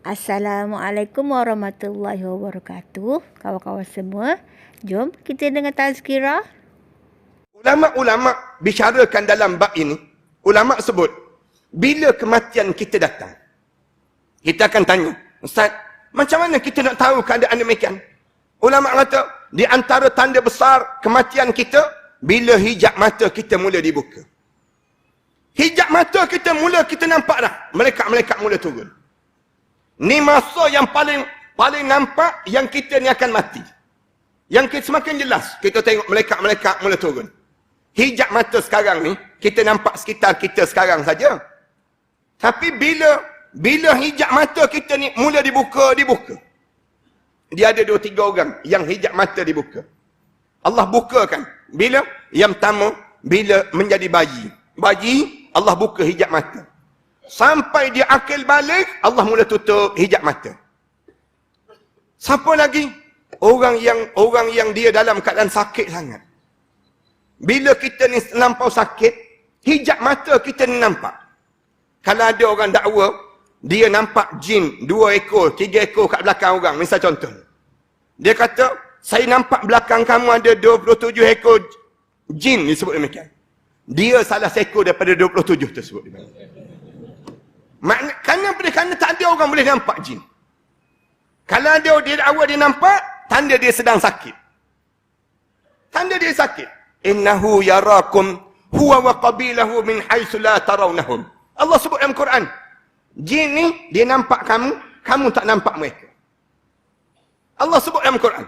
Assalamualaikum warahmatullahi wabarakatuh. Kawan-kawan semua, jom kita dengar tazkirah. Ulama-ulama bicarakan dalam bab ini. Ulama sebut, bila kematian kita datang, kita akan tanya, Ustaz, macam mana kita nak tahu keadaan demikian? Ulama kata, di antara tanda besar kematian kita, bila hijab mata kita mula dibuka. Hijab mata kita nampak dah, malaikat-malaikat mula turun. Ni masa yang paling nampak yang kita ni akan mati. Yang kita semakin jelas, kita tengok malaikat-malaikat mula turun. Hijab mata sekarang ni, kita nampak sekitar kita sekarang saja. Tapi bila hijab mata kita ni mula dibuka. Dia ada 2-3 orang yang hijab mata dibuka. Allah bukakan. Bila? Yang pertama, bila menjadi bayi. Bayi, Allah buka hijab mata. Sampai dia akil balik, Allah mula tutup hijab mata. Siapa lagi? Orang yang dia dalam keadaan sakit sangat. Bila kita ni lampau sakit, hijab mata kita ni nampak. Kalau ada orang dakwa, dia nampak jin 2 ekor, 3 ekor kat belakang orang. Misal contoh. Dia kata, saya nampak belakang kamu ada 27 ekor jin, disebut demikian. Dia salah seekor daripada 27 tersebut. Kerana tak ada orang boleh nampak jin. Kalau ada dia dakwa dia nampak, tanda dia sedang sakit. Tanda dia sakit. Innahu yarakum huwa wa qabilahu min haitsu la tarawnahum. Allah sebut dalam Quran. Jin ni dia nampak kamu tak nampak mereka. Allah sebut dalam Quran.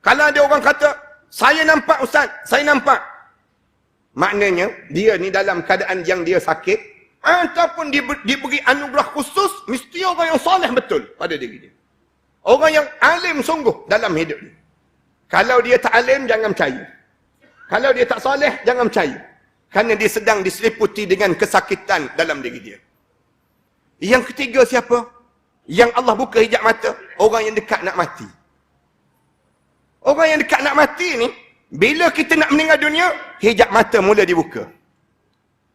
Kalau ada orang kata, saya nampak Ustaz, saya nampak. Maknanya dia ni dalam keadaan yang dia sakit, ataupun diberi anugerah khusus, mesti orang yang soleh betul pada diri dia. Orang yang alim sungguh dalam hidup dia. Kalau dia tak alim, jangan percaya. Kalau dia tak soleh, jangan percaya. Kerana dia sedang diseliputi dengan kesakitan dalam diri dia. Yang ketiga siapa? Yang Allah buka hijab mata, orang yang dekat nak mati. Orang yang dekat nak mati ni, bila kita nak meninggal dunia, hijab mata mula dibuka.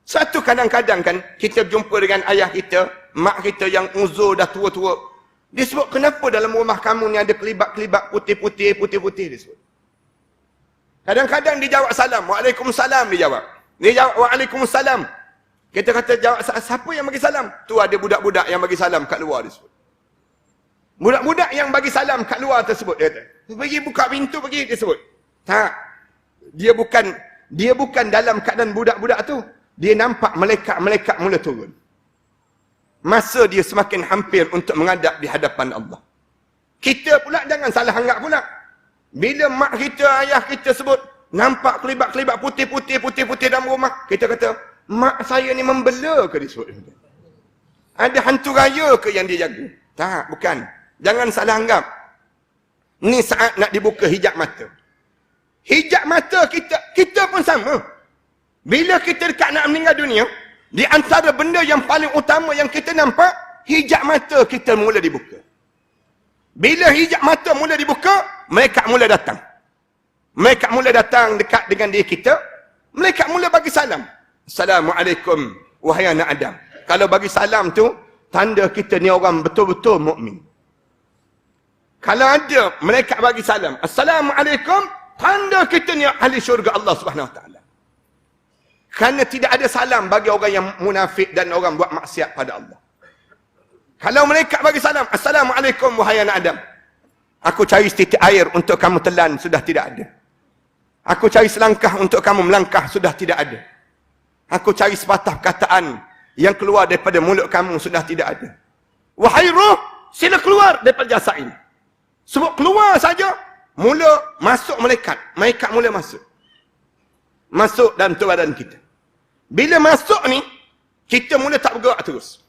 Satu kadang-kadang kan, kita jumpa dengan ayah kita, mak kita yang uzur dah tua-tua. Dia sebut, kenapa dalam rumah kamu ni ada kelibat-kelibat putih-putih, dia sebut. Kadang-kadang dia jawab salam, Waalaikumsalam dia jawab. Dia jawab, Waalaikumsalam. Kita kata, jawab, siapa yang bagi salam? Tu ada budak-budak yang bagi salam kat luar, dia sebut. Budak-budak yang bagi salam kat luar tersebut, dia kata. Pergi buka pintu, pergi, dia sebut. Tak. Dia bukan dalam keadaan budak-budak tu. Dia nampak malaikat-malaikat mula turun. Masa dia semakin hampir untuk menghadap di hadapan Allah. Kita pula jangan salah anggap pula. Bila mak kita, ayah kita sebut, nampak kelibat-kelibat putih-putih dalam rumah, kita kata, mak saya ni membela ke dia sebut? Ada hantu raya ke yang dia jaga? Tak, bukan. Jangan salah anggap. Ni saat nak dibuka hijab mata. Hijab mata kita pun sama. Bila kita dekat nak meninggal dunia, di antara benda yang paling utama yang kita nampak, hijab mata kita mula dibuka. Bila hijab mata mula dibuka, malaikat mula datang. Malaikat mula datang dekat dengan diri kita, malaikat mula bagi salam. Assalamualaikum, wahai anak Adam. Kalau bagi salam tu, tanda kita ni orang betul-betul mukmin. Kalau ada malaikat bagi salam, Assalamualaikum, tanda kita ni ahli syurga Allah Subhanahu Wa Taala. Kerana tidak ada salam bagi orang yang munafik dan orang buat maksiat pada Allah. Kalau malaikat bagi salam, Assalamualaikum wahai anak Adam. Aku cari setitik air untuk kamu telan, sudah tidak ada. Aku cari selangkah untuk kamu melangkah, sudah tidak ada. Aku cari sepatah perkataan yang keluar daripada mulut kamu, sudah tidak ada. Wahai roh, sila keluar daripada jasad ini. Sebab keluar saja, mula masuk malaikat. Malaikat mula masuk. Masuk dalam tubuh badan kita. Bila masuk ni, kita mula tak bergerak terus.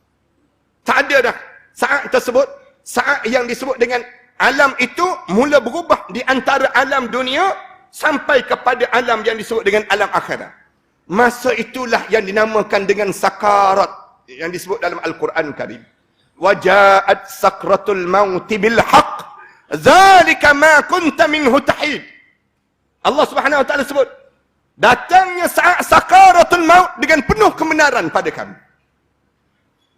Tak ada dah. Saat tersebut, saat yang disebut dengan alam itu, mula berubah di antara alam dunia, sampai kepada alam yang disebut dengan alam akhirat. Masa itulah yang dinamakan dengan sakarat, yang disebut dalam Al-Quran Karim. Waja'at sakratul mauti bil haq, zalika ma kunta minhu tahid. Allah Subhanahu Wa Taala sebut, datangnya saat sakaratul maut dengan penuh kebenaran pada kami.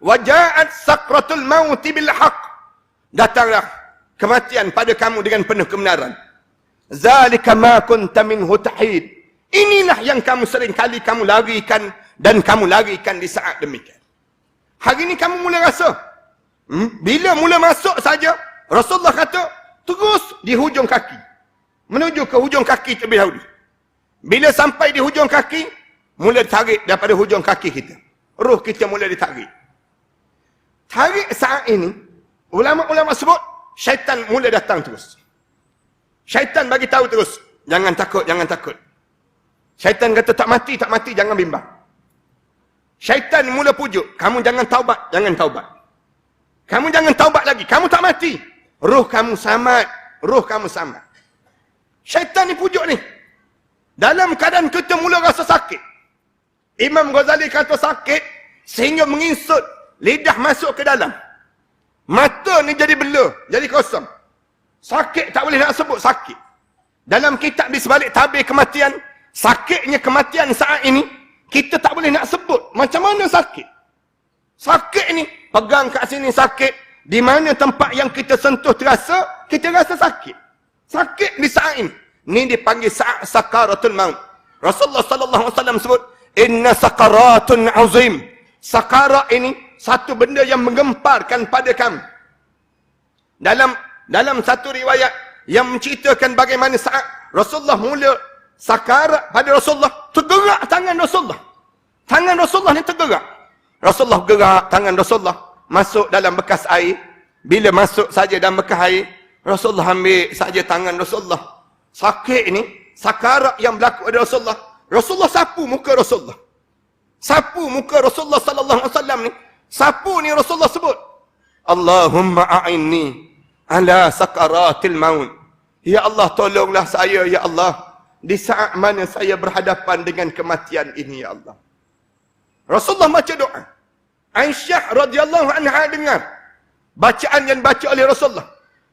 Waja'at sakratul maut bil haq. datanglah kematian pada kamu dengan penuh kebenaran. Zalika ma kunta minhu tahid. Inilah yang kamu sering kali kamu larikan dan kamu larikan di saat demikian. Hari ini kamu mula rasa. Bila mula masuk saja, Rasulullah kata, terus di hujung kaki. Menuju ke hujung kaki terlebih dahulu. Bila sampai di hujung kaki, mula ditarik daripada hujung kaki kita. Ruh kita mula ditarik. Tarik saat ini, ulama-ulama sebut, syaitan mula datang terus. Syaitan bagi tahu terus, jangan takut, jangan takut. Syaitan kata tak mati, jangan bimbang. Syaitan mula pujuk, kamu jangan taubat, jangan taubat. Kamu jangan taubat lagi, kamu tak mati. Ruh kamu selamat, ruh kamu selamat. Syaitan ni pujuk ni. Dalam keadaan kita mula rasa sakit. Imam Ghazali kata sakit, sehingga menginsut, lidah masuk ke dalam. Mata ni jadi bela, jadi kosong. Sakit tak boleh nak sebut sakit. Dalam kitab di sebalik tabir kematian, sakitnya kematian saat ini, kita tak boleh nak sebut. Macam mana sakit? Sakit ni, pegang kat sini sakit. Di mana tempat yang kita sentuh terasa, kita rasa sakit. Sakit di saat ini. Ni dipanggil saat sakaratul maut. Rasulullah sallallahu alaihi wasallam sebut, inna sakaratun azim. Sakarat ini, satu benda yang menggemparkan pada kamu. Dalam satu riwayat yang menceritakan bagaimana saat Rasulullah mula sakarat pada Rasulullah, tergerak tangan Rasulullah. Tangan Rasulullah ni tergerak. Rasulullah gerak tangan Rasulullah masuk dalam bekas air. Bila masuk saja dalam bekas air, Rasulullah ambil saja tangan Rasulullah. Sakit ni, sakarat yang berlaku pada Rasulullah. Rasulullah sapu muka Rasulullah. Sapu muka Rasulullah sallallahu alaihi wasallam ni. Sapu ni Rasulullah sebut, Allahumma a'inni ala sakaratil maut. Ya Allah, tolonglah saya, ya Allah, di saat mana saya berhadapan dengan kematian ini, ya Allah. Rasulullah baca doa. Aisyah radhiyallahu anha dengar bacaan yang baca oleh Rasulullah.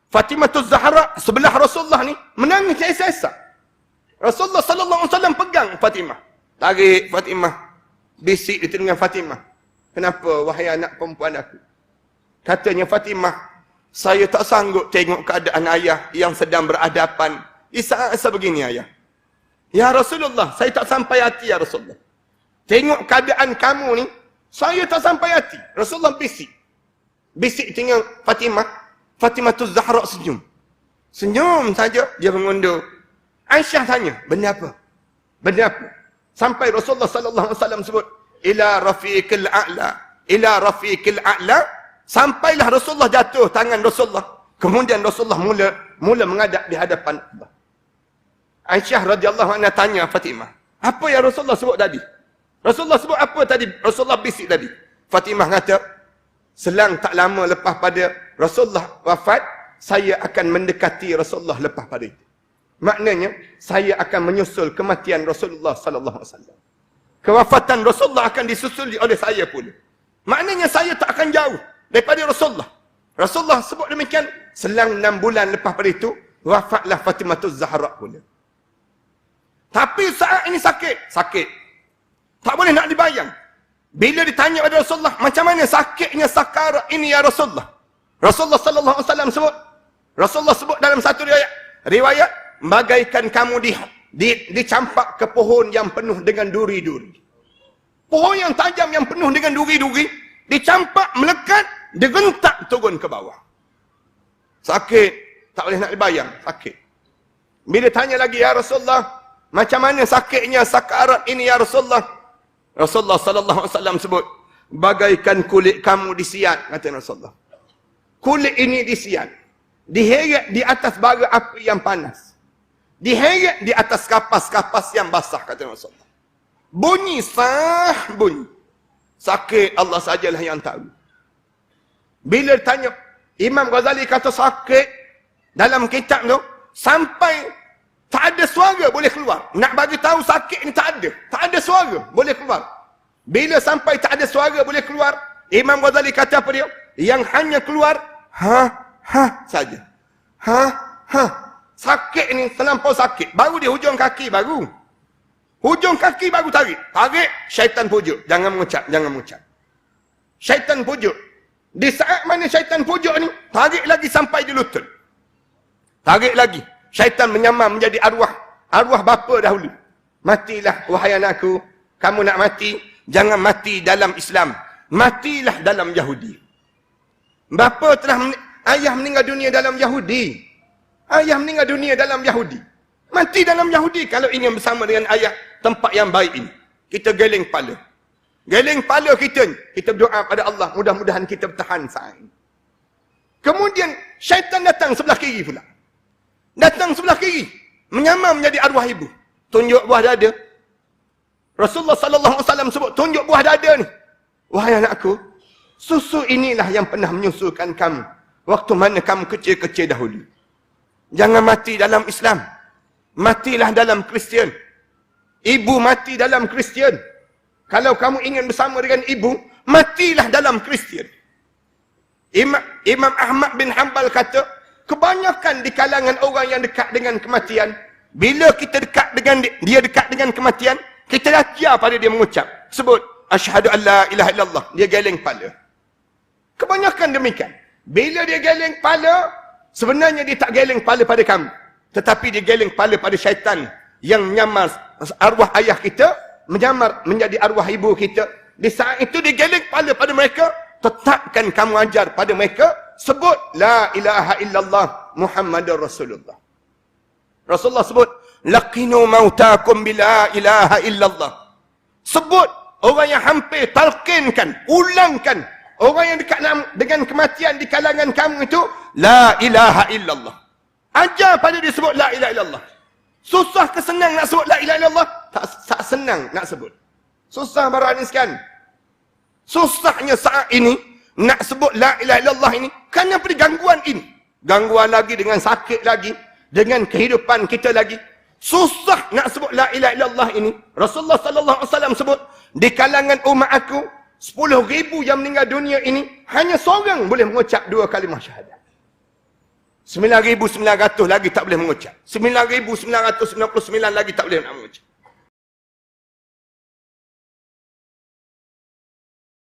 Fatimah Zahra sebelah Rasulullah ni menangis sesak. Rasulullah sallallahu alaihi wasallam pegang Fatimah. Tarik Fatimah. Bisik di telinga Fatimah. Kenapa wahai anak perempuan aku? Katanya Fatimah, saya tak sanggup tengok keadaan ayah yang sedang berhadapan di saat sebegini, ayah. Ya Rasulullah, saya tak sampai hati, ya Rasulullah. Tengok keadaan kamu ni, saya tak sampai hati. Rasulullah bisik. Bisik tinggal Fatimah. Fatimah Zahra senyum. Senyum saja, dia mengundur. Aisyah tanya, benda apa? Benda apa? Sampai Rasulullah sallallahu alaihi wasallam sebut, ila rafiqil a'la. Ila rafiqil a'la. Sampailah Rasulullah jatuh tangan Rasulullah. Kemudian Rasulullah mula menghadap di hadapan Allah. Aisyah radhiyallahu anha tanya Fatimah, apa yang Rasulullah sebut tadi? Rasulullah sebut apa tadi? Rasulullah bisik tadi. Fatimah kata, selang tak lama lepas pada Rasulullah wafat, saya akan mendekati Rasulullah lepas pada itu. Maknanya, saya akan menyusul kematian Rasulullah sallallahu alaihi wasallam. Kewafatan Rasulullah akan disusul oleh saya pula. Maknanya saya tak akan jauh daripada Rasulullah. Rasulullah sebut demikian, selang 6 bulan lepas pada itu, wafatlah Fatimah Zahra pula. Tapi saat ini sakit. Sakit. Tak boleh nak dibayang. Bila ditanya pada Rasulullah, macam mana sakitnya sakarat ini ya Rasulullah? Rasulullah sallallahu alaihi wasallam sebut, Rasulullah sebut dalam satu riwayat, bagaikan kamu dicampak ke pohon yang penuh dengan duri-duri. Pohon yang tajam yang penuh dengan duri-duri, dicampak, melekat, digentak turun ke bawah. Sakit. Tak boleh nak dibayang. Sakit. Bila tanya lagi, ya Rasulullah, macam mana sakitnya sakarat ini ya Rasulullah? Rasulullah sallallahu alaihi wasallam sebut, bagaikan kulit kamu disiat, kata Rasulullah. Kulit ini disiat. Diheret di atas bara api yang panas. Diheret di atas kapas-kapas yang basah, kata Rasulullah. Bunyi sah bunyi. Sakit, Allah sajalah yang tahu. Bila ditanya, Imam Ghazali kata sakit dalam kitab tu, sampai tak ada suara boleh keluar. Nak bagi tahu sakit ni tak ada. Tak ada suara boleh keluar. Bila sampai tak ada suara boleh keluar, Imam Ghazali kata apa dia? Yang hanya keluar, saja. Sakit ni terlampau sakit. Baru di hujung kaki baru. Hujung kaki baru tarik. Tarik, syaitan pujuk. Jangan mengucap, jangan mengucap. Syaitan pujuk. Di saat mana syaitan pujuk ni, tarik lagi sampai di lutut. Tarik lagi. Syaitan menyamar menjadi arwah. Arwah bapa dahulu. Matilah wahai anakku. Kamu nak mati, jangan mati dalam Islam. Matilah dalam Yahudi. Bapa ayah meninggal dunia dalam Yahudi. Ayah meninggal dunia dalam Yahudi. Mati dalam Yahudi kalau ingin bersama dengan ayah tempat yang baik ini. Kita geleng kepala. Geleng kepala kita. Kita berdoa pada Allah. Mudah-mudahan kita bertahan saat ini. Kemudian syaitan datang sebelah kiri pula. Datang sebelah kiri. Menyamar menjadi arwah ibu. Tunjuk buah dada. Rasulullah sallallahu alaihi wasallam sebut, tunjuk buah dada ni. Wahai anakku, susu inilah yang pernah menyusukan kamu. Waktu mana kamu kecil-kecil dahulu. Jangan mati dalam Islam. Matilah dalam Kristian. Ibu mati dalam Kristian. Kalau kamu ingin bersama dengan ibu, matilah dalam Kristian. Imam Ahmad bin Hanbal kata, kebanyakan di kalangan orang yang dekat dengan kematian, bila kita dekat dengan dia dekat dengan kematian, kita dah pada dia mengucap. Sebut, asyhadu an la ilaha illallah. Dia geleng kepala. Kebanyakan demikian. Bila dia geleng kepala, sebenarnya dia tak geleng kepala pada kamu. Tetapi dia geleng kepala pada syaitan yang menyamar arwah ayah kita, menyamar menjadi arwah ibu kita. Di saat itu dia geleng kepala pada mereka, tetapkan kamu ajar pada mereka, sebut, la ilaha illallah Muhammadur Rasulullah. Rasulullah sebut, laqinu mautakum bila ilaha illallah. Sebut orang yang hampir talqinkan, ulangkan orang yang dekat dengan kematian di kalangan kamu itu, la ilaha illallah. Ajar pada dia sebut la ilaha illallah. Susah ke senang nak sebut la ilaha illallah? Tak senang nak sebut. Susah beraniskan. Susahnya saat ini nak sebut la ilaha illallah ini kerana pada gangguan ini. Gangguan lagi dengan sakit lagi, dengan kehidupan kita lagi. Susah nak sebut la ilaha illallah ini. Rasulullah sallallahu alaihi wasallam sebut, di kalangan umat aku 10,000 yang meninggal dunia ini hanya seorang boleh mengucap 2 kalimah syahadat. 9,900 lagi tak boleh mengucap. 9,999 lagi tak boleh nak mengucap.